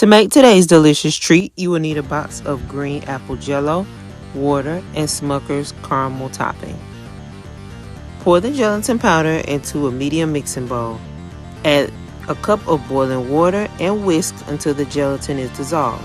To make today's delicious treat, you will need a box of Green Apple Jello, water, and Smucker's caramel topping. Pour the gelatin powder into a medium mixing bowl. Add a cup of boiling water and whisk until the gelatin is dissolved.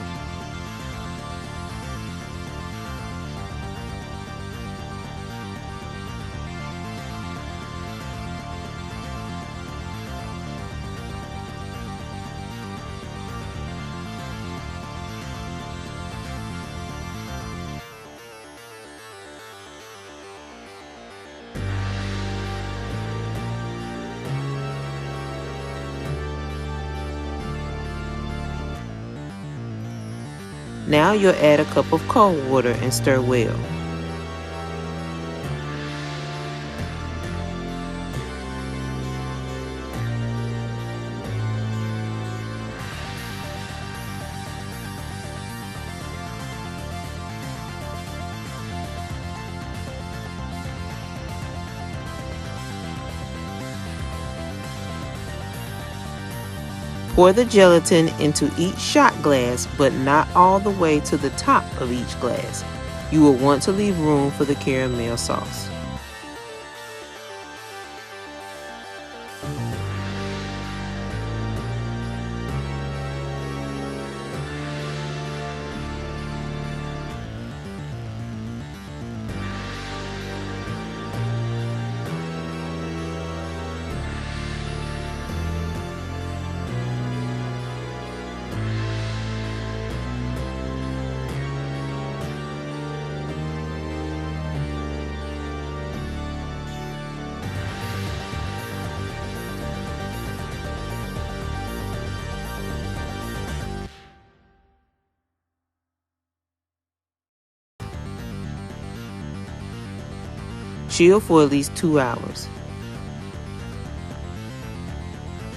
Now you'll add a cup of cold water and stir well. Pour the gelatin into each shot glass, but not all the way to the top of each glass. You will want to leave room for the caramel sauce. Chill for at least 2 hours.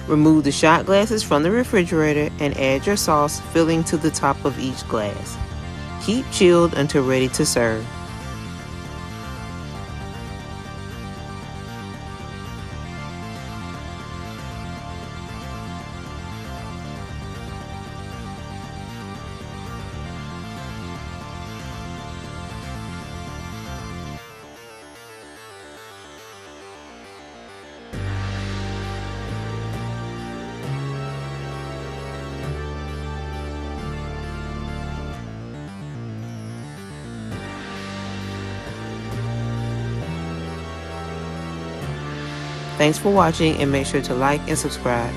Remove the shot glasses from the refrigerator and add your sauce, filling to the top of each glass. Keep chilled until ready to serve. Thanks for watching, and make sure to like and subscribe.